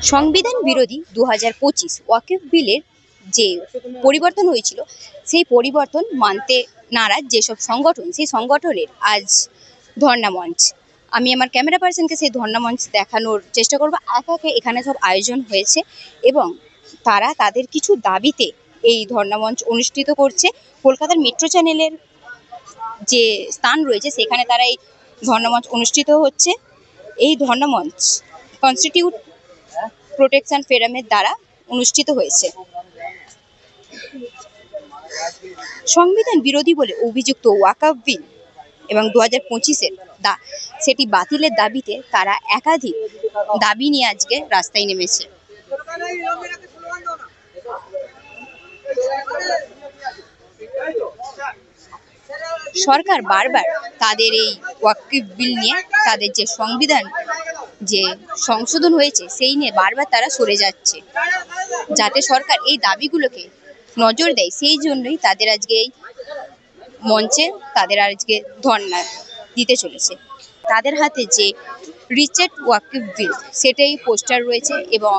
সংবিধান বিরোধী 2025 ওয়াকফ বিলের যে পরিবর্তন হয়েছিল সেই পরিবর্তন মানতে নারাজ যেসব সংগঠন, সেই সংগঠনের আজ ধর্ণা মঞ্চ। আমি আমার ক্যামেরা পার্সনকে সেই ধর্ণা মঞ্চ দেখানোর চেষ্টা করব। একে এখানে সব আয়োজন হয়েছে এবং তারা তাদের কিছু দাবিতে এই ধর্ণা মঞ্চ অনুষ্ঠিত করছে। কলকাতার মেট্রো চ্যানেলের যে স্থান রয়েছে সেখানে তারা এই ধর্ণা মঞ্চ অনুষ্ঠিত হচ্ছে। এই ধর্ণা মঞ্চ কনস্টিটিউট প্রোটেকশন ফোরামের দ্বারা অনুষ্ঠিত হয়েছে। সংবিধান বিরোধী বলে অভিযুক্ত ওয়াকফ বিল এবং 2025-এর সেটি বাতিলের দাবিতে তারা একাধিক দাবি নিয়ে আজকে রাস্তায় নেমেছে। সরকার বারবার তাদের এই ওয়াকফ বিল নিয়ে, তাদের যে সংবিধান যে সংশোধন হয়েছে সেই নিয়ে বারবার তারা সরে যাচ্ছে। যাতে সরকার এই দাবিগুলোকে নজর দেয় সেই জন্যই তাদের আজকে এই মঞ্চে তাদের আজকে ধর্ণা দিতে চলেছে। তাদের হাতে যে রিজেক্ট ওয়াকফ বিল সেটাই পোস্টার রয়েছে এবং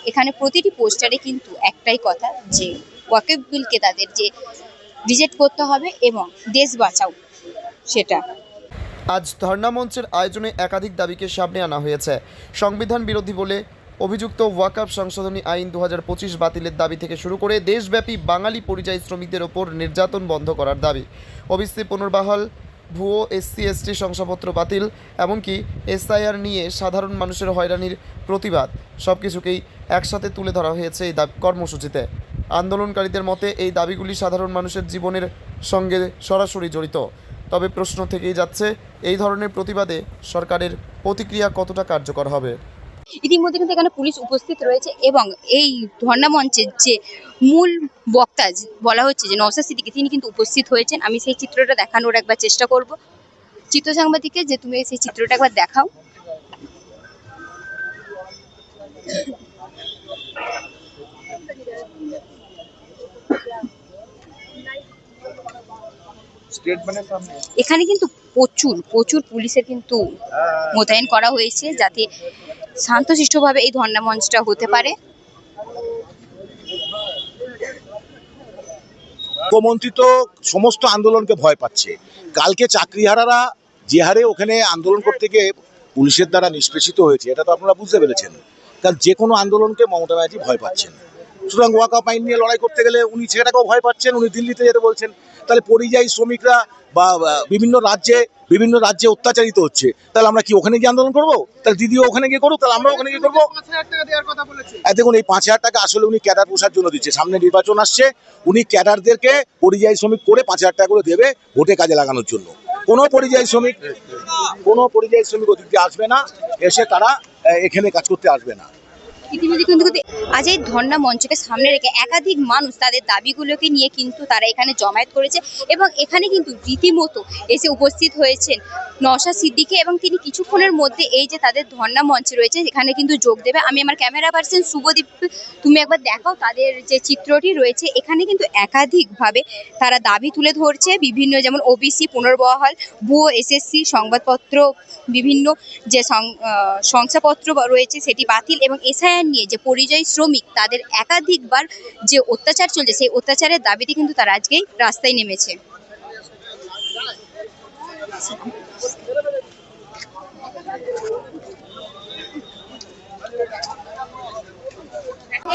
এখানে প্রতিটি পোস্টারে কিন্তু একটাই কথা যে ওয়াকফ বিলকে তাদের যে রিজেক্ট করতে হবে এবং দেশ বাঁচাও সেটা। আজ ধর্ণা মঞ্চের আয়োজনে একাধিক দাবিকে সামনে আনা হয়েছে। সংবিধান বিরোধী বলে অভিযুক্ত ওয়াকফ সংশোধনী আইন 2025 বাতিলের দাবি থেকে শুরু করে দেশব্যাপী বাঙালি পরিযায়ী শ্রমিকদের ওপর নির্যাতন বন্ধ করার দাবি, ওবিসি পুনর্বহাল, ভুয়ো SC/ST শংসাপত্র বাতিল, এমনকি SIR নিয়ে সাধারণ মানুষের হয়রানির প্রতিবাদ সবকিছুকেই একসাথে তুলে ধরা হয়েছে এই কর্মসূচিতে। আন্দোলনকারীদের মতে এই দাবিগুলি সাধারণ মানুষের জীবনের সঙ্গে সরাসরি জড়িত। তবে প্রশ্ন থেকেই যাচ্ছে, এই ধরনের প্রতিবাদে সরকারের প্রতিক্রিয়া কতটা কার্যকর হবে। ইতিমধ্যে কিন্তু এখানে পুলিশ উপস্থিত রয়েছে এবং এই ধর্ণা মঞ্চের যে মূল বক্তা বলা হচ্ছে যে নওশাদ সিদ্দিকী, তিনি কিন্তু উপস্থিত হয়েছেন। আমি সেই চিত্রটা দেখানোর একবার চেষ্টা করব চিত্র সাংবাদিককে, যে তুমি সেই চিত্রটা একবার দেখাও। এখানে কিন্তু প্রচুর পুলিশের কিন্তু মোতায়েন করা হয়েছে যাতে শান্তশিষ্টভাবে এই ধর্ণা মঞ্চটা হতে পারে। মুখ্যমন্ত্রী তো সমস্ত আন্দোলনকে ভয় পাচ্ছে। কালকে চাকরিহারারা যে হারে ওখানে আন্দোলন করতে গিয়ে পুলিশের দ্বারা নিষ্পেষিত হয়েছে, এটা তো আপনারা বুঝতে পেরেছেন। কারণ যে কোনো আন্দোলনকে মমতা ব্যানার্জি ভয় পাচ্ছেন। সুতরাং ওয়াকফ আইন নিয়ে লড়াই করতে গেলে উনি সেটাকেও ভয় পাচ্ছেন, উনি দিল্লিতে যেতে বলছেন। তাহলে পরিযায়ী শ্রমিকরা বা বিভিন্ন রাজ্যে অত্যাচারিত হচ্ছে, তাহলে আমরা কি ওখানে গিয়ে আন্দোলন করবো? তাহলে দিদিও ওখানে গিয়ে করুক, তাহলে আমরা ওখানে গিয়ে করবো। দেখুন, এই 5,000 টাকা আসলে উনি ক্যাডার পোষার জন্য দিচ্ছে। সামনে নির্বাচন আসছে, উনি ক্যাডারদেরকে পরিযায়ী শ্রমিক করে 5,000 টাকা করে দেবে ভোটে কাজে লাগানোর জন্য। কোনো পরিযায়ী শ্রমিক ওদিক দিয়ে আসবে না, এসে তারা এখানে কাজ করতে আসবে না। ইতিমধ্যে কিন্তু আজ এই ধর্ণা মঞ্চকে সামনে রেখে একাধিক মানুষ তাদের দাবিগুলোকে নিয়ে কিন্তু তারা এখানে জমায়েত করেছে এবং এখানে কিন্তু রীতিমতো এসে উপস্থিত হয়েছেন নওশাদ সিদ্দিকী এবং তিনি কিছুক্ষণের মধ্যে এই যে তাদের ধর্ণা মঞ্চে রয়েছে এখানে কিন্তু যোগ দেবে। আমি আমার ক্যামেরা পার্সন শুভদীপ, তুমি একবার দেখাও তাদের যে চিত্রটি রয়েছে। এখানে কিন্তু একাধিকভাবে তারা দাবি তুলে ধরছে, বিভিন্ন যেমন ওবিসি পুনর্বহাল, ভুয়ো SSC সংবাদপত্র, বিভিন্ন যে শংসাপত্র রয়েছে সেটি বাতিল এবং SIR নিয়ে যে পরিযায়ী শ্রমিক তাদের একাধিকবার যে অত্যাচার চলছে সেই অত্যাচারের দাবিতে কিন্তু তারা আজকেই রাস্তায় নেমেছে।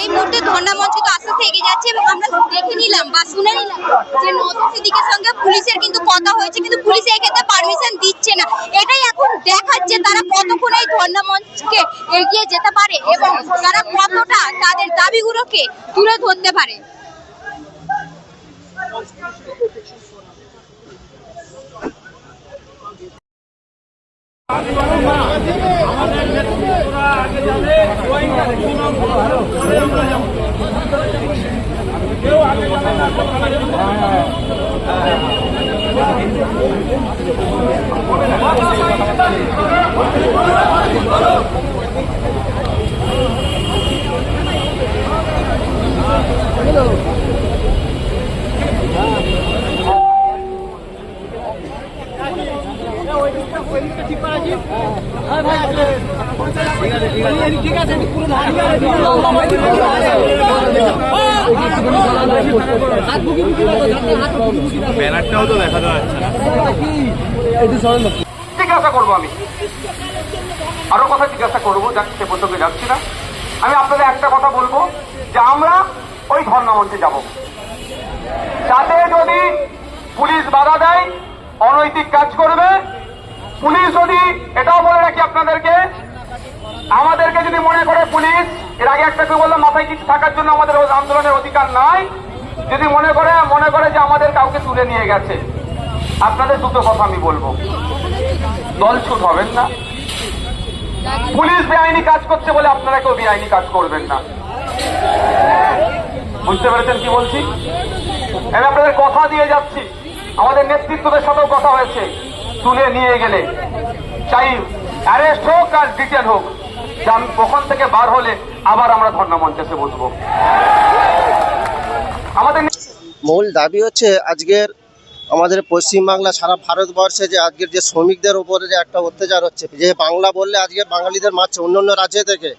এই মুহূর্তে ধর্ণা মঞ্চ তো আস্তে আস্তে এগিয়ে যাচ্ছে এবং আমরা দেখে নিলাম বা শুনে নিলাম যে নওশাদ সিদ্দিকীর সঙ্গে পুলিশের কিন্তু কথা হয়েছে, কিন্তু পুলিশ এক্ষেত্রে পারমিশন দিচ্ছে না। এটাই এখন দেখাচ্ছে তারা কতক্ষণ এই ধর্ণা মঞ্চকে এগিয়ে যেতে পারে এবং তারা কতটা তাদের দাবিগুলোকে তুলে ধরতে পারে। ঠিক আছে ব্যানারটাও তো দেখা যাচ্ছে না। জিজ্ঞাসা করবো আমি আরো কথা জিজ্ঞাসা করবো, সে প্রসঙ্গে যাচ্ছি না। আমি আপনাদের একটা কথা বলবো যে আমরা ওই ধর্ণা মঞ্চে যাব, যাতে যদি পুলিশ বাধা দেয় অনৈতিক কাজ করবে। পুলিশ যদি, এটাও বলে রাখি আপনাদেরকে, আমাদেরকে যদি মনে করে পুলিশ, এর আগে একটা কেউ বললো মাথায় কিছু থাকার জন্য আমাদের আন্দোলনের অধিকার নাই, যদি মনে করে যে আমাদের কাউকে তুলে নিয়ে গেছে, আপনাদের দুটো কথা আমি বলবো, দলছুট হবেন না। পুলিশ বেআইনি কাজ করছে বলে আপনারা কেউ বেআইনি কাজ করবেন না। বুঝতে পেরেছেন কি বলছি? আমি আপনাদের কথা দিয়ে যাচ্ছি, আমাদের নেতৃত্বদের সাথেও কথা হয়েছে, তুলে নিয়ে গেলে চাই অ্যারেস্ট হোক আর ডিটেন হোক, ওখান থেকে বার হলে আবার আমরা ধর্ণা মঞ্চে এসে বসবো। আমাদের মূল দাবি হচ্ছে আজকের আমাদের পশ্চিমবাংলা সারা ভারতবর্ষে যে আজকের যে শ্রমিকদের উপরে যে একটা অত্যাচার হচ্ছে, যে বাংলা বললে আজকে বাঙালিদের মারছে অন্য অন্য রাজ্য থেকে।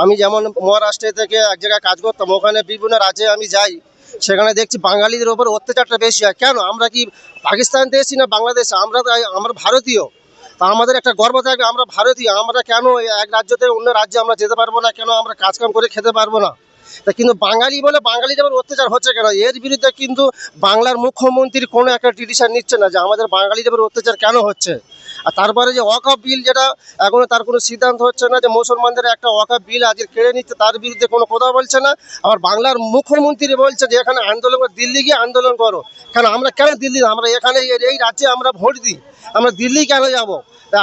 আমি যেমন মহারাষ্ট্র থেকে এক জায়গায় কাজ করতাম, ওখানে বিভিন্ন রাজ্যে আমি যাই, সেখানে দেখছি বাঙালিদের উপর অত্যাচারটা বেশি হয়। কেন? আমরা কি পাকিস্তান দেশি না বাংলাদেশ? আমরা ভারতীয়, তা আমাদের একটা গর্ব থাকবে আমরা ভারতীয়। আমরা কেন এক রাজ্য থেকে অন্য রাজ্যে আমরা যেতে পারবো না? কেন আমরা কাজকাম করে খেতে পারবো না? তা কিন্তু বাঙালি বলে বাঙালিদের উপর অত্যাচার হচ্ছে কেন? এর বিরুদ্ধে কিন্তু বাংলার মুখ্যমন্ত্রী কোনো একটা ডিসিশন নিচ্ছে না যে আমাদের বাঙালিদের উপর অত্যাচার কেন হচ্ছে। আর তারপরে যে ওয়াকফ বিল, যেটা এখনো তার কোনো সিদ্ধান্ত হচ্ছে না, যে মুসলমানদের একটা ওয়াকফ বিল আজকে কেড়ে নিচ্ছে, তার বিরুদ্ধে কোনো কথা বলছে না। আবার বাংলার মুখ্যমন্ত্রী বলছে যে এখানে আন্দোলন করো, দিল্লি গিয়ে আন্দোলন করো। কেন? আমরা কেন দিল্লি? আমরা এখানে এই রাজ্যে আমরা ভোট দিই, আমরা দিল্লি কেন যাবো?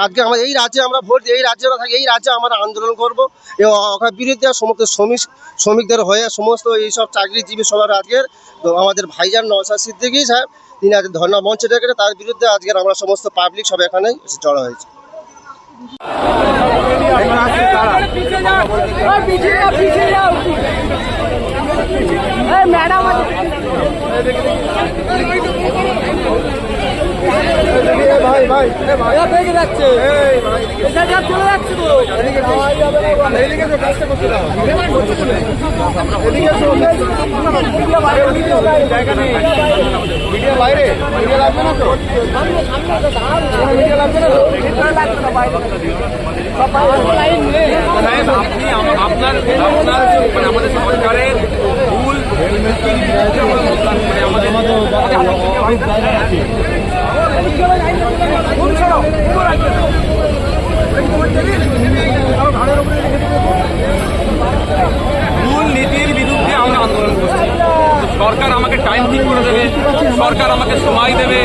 আজকে আমরা এই রাজ্যে আমরা ভোট দিই, এই রাজ্যে থাকি, এই রাজ্যে আমরা আন্দোলন করবো এবং ওয়াকফ বিরুদ্ধে সমস্ত শ্রমিকদের হয়ে সমস্ত এইসব চাকরিজীবী সবার আজকের তো আমাদের ভাইজান নওশাদ সিদ্দিকী সাহেব, তিনি আজকে ধর্ণা মঞ্চে ডেকেছে, তার বিরুদ্ধে আজকের আমরা সমস্ত পাবলিক সব এখানেই এসে জড়ো হয়েছে। আমাদের সরকারের ভুল নীতির বিরুদ্ধে আমরা আন্দোলন করছি। সরকার আমাকে টাইম ঠিক করে দেবে, সরকার আমাকে সময় দেবে,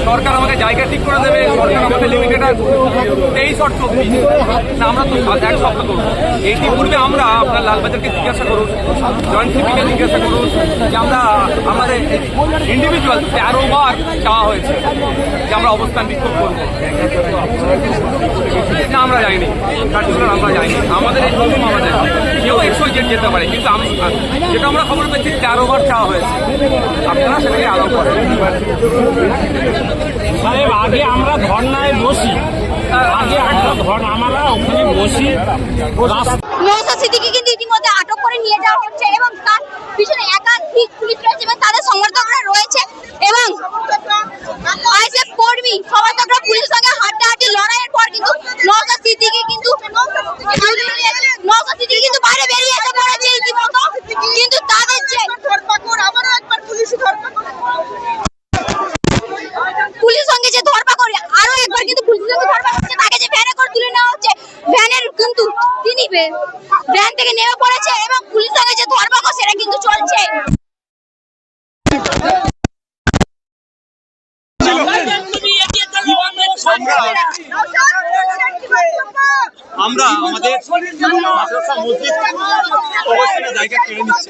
সরকার আমাকে জায়গা ঠিক করে দেবে, সরকার আমাকে লিমিটেড 23 আর 24 না, আমরা তো এক সপ্তাহ করবো। ইতিপূর্বে আমরা আপনার লালবাজারকে জিজ্ঞাসা করুন, জয়েন্ট সিপিকে জিজ্ঞাসা করুন যে আমাদের ইন্ডিভিজুয়াল 13 বার চাওয়া হয়েছে যে আমরা অবস্থান বিক্ষোভ করবো না, আমরা যাইনি, পার্টিকুলার আমরা যাইনি। আমাদের এই প্রথম আমাদের কেউ XYZ যেতে পারে, কিন্তু যেটা আমরা খবর পেয়েছি 13 বার চাওয়া হয়েছে, আপনারা সেটাকে আলাপ করেন। সাহেব, আগে আমরা ধর্নায় বসি, আমরা ওখানে বসি। নওশাদ সিদ্দিকী কিন্তু ইতিমধ্যে আটক করে নিয়ে যাওয়া হচ্ছে এবং তার পিছনে একাধিক পুলিশ রয়েছে এবং তাদের সমর্থকরা রয়েছে এবং আইএসএফ কর্মী সমর্থকরা পুলিশের সঙ্গে হাড্ডাহাড্ডি লড়াইয়ের পর কিন্তু নওশাদ সিদ্দিকী কিন্তু বাইরে বেরিয়ে এসে পড়েছে ইতিমধ্যে। কিন্তু তাদের যে আবারও একবার পুলিশ সঙ্গে যে ধরপাকড়, আরো একবার কিন্তু পুলিশের সঙ্গে ধরপাকড় হচ্ছে, তাকে যে ভ্যানে করে তুলে নেওয়া হচ্ছে, ভ্যানের কিন্তু তিনি ভ্যান থেকে নেমে পড়েছে এবং পুলিশের সঙ্গে যে ধরপাকড় সেটা কিন্তু চলছে। আমরা আমাদের মাদ্রাসা মসজিদ অবস্থানের জায়গা কেড়ে নিচ্ছে।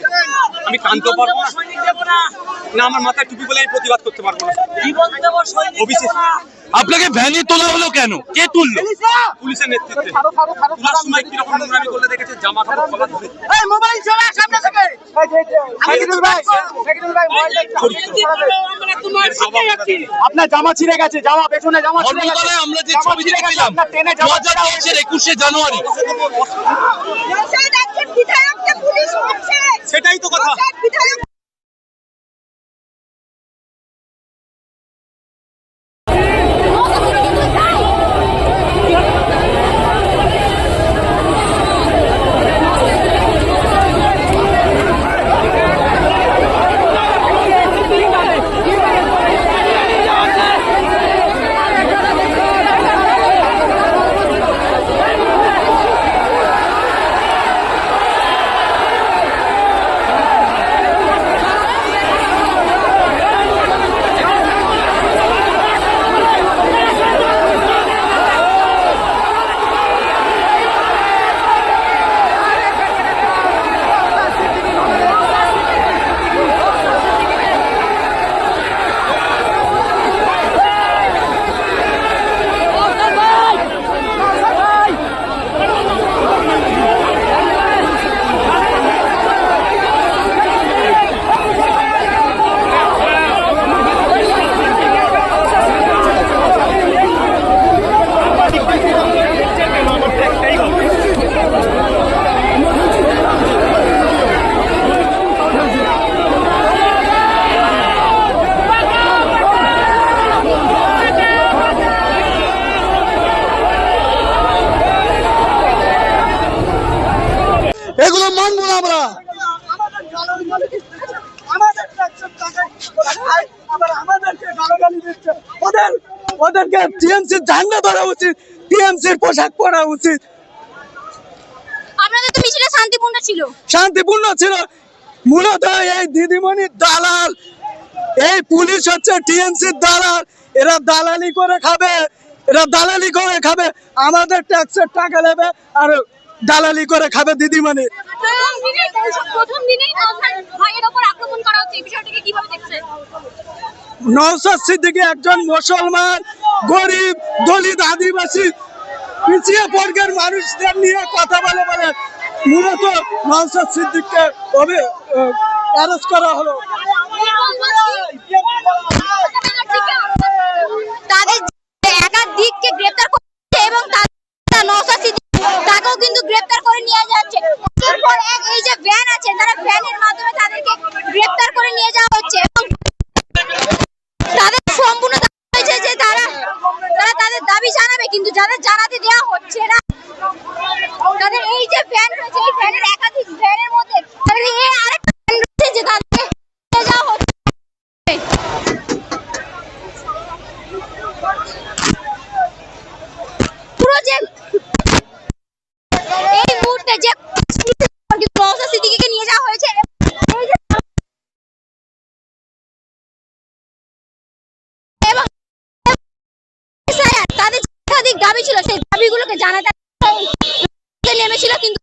আমি কানতেও পারবো না, আমার মাথায় টুপি বলে আমি প্রতিবাদ করতে পারবো না। আপনাকে ভ্যানে তোলা হলো কেন? কে তুললো? পুলিশের নেতৃত্বে। তোলার সময় কিরকম নোংরামি করলে দেখেছে, জামা কাপড় খোলা ধরে। আপনার জামা ছিঁড়ে গেছে, জামা পেছনে জামা ছিঁড়ে গেছে। ধর্মতলায় আমরা যে ছবি দেখেছিলাম আপনার টেনে জামা ছিঁড়ে গেছে। 2023-এর 21শে জানুয়ারি, সেটাই তো কথা। এগুলো মানবো না আমরা। ওদেরকে টিএমসির ঝান্ডা ধরা উচিত, টিএমসির পোশাক পরা উচিত। আপনাদের তো মিছিলটা শান্তিপূর্ণ ছিল। শান্তিপূর্ণ ছিল। মূলত এই দিদিমণির দালাল, এই পুলিশ হচ্ছে টিএমসির দালাল। এরা দালালি করে খাবে, এরা দালালি করে খাবে, আমাদের ট্যাক্সের টাকা নেবে আর দালালি করে খাবে দিদিমণি। প্রথম দিনেই ভাইয়ের ওপর আক্রমণ করা হচ্ছে, এই বিষয়টাকে কিভাবে দেখছেন? নওশাদ সিদ্দিকী একজন মুসলমান, গরিব, দলিত, আদিবাসী, পিছিয়ে বর্গের মানুষদের নিয়ে কথা বলে বলে মূলত নওশাদ সিদ্দিকীকে অ্যারেস্ট করা হলো। তাদের একাধিককে গ্রেফতার করছে এবং নওশাদ সিদ্দিকী তাকেও কিন্তু গ্রেফতার করে নিয়ে যাচ্ছে। এরপর এই যে ভ্যান আছে, তারা ভ্যানের মাধ্যমে তাদেরকে গ্রেফতার করে নিয়ে যাওয়া হচ্ছে এবং তাদের সম্পূর্ণ দাবি হয়েছে যে তারা তাদের দাবি জানাবে, কিন্তু যাদের জানাতে দেওয়া হচ্ছে না। তাদের এই যে ভ্যান রয়েছে, এই ভ্যানের একাধিক ভ্যানের মধ্যে তাদের এই আরেকটা ভ্যান রয়েছে যে তাদেরকে নিয়ে যাওয়া হচ্ছে। পুরো যে এই মুহূর্তে যে নওশাদ সিদ্দিকীকে নিয়ে যাওয়া হয়েছে, এই যে এবং তাদের একাধিক দাবি ছিল, সেই দাবিগুলোকে জানাতে নেমেছিল, কিন্তু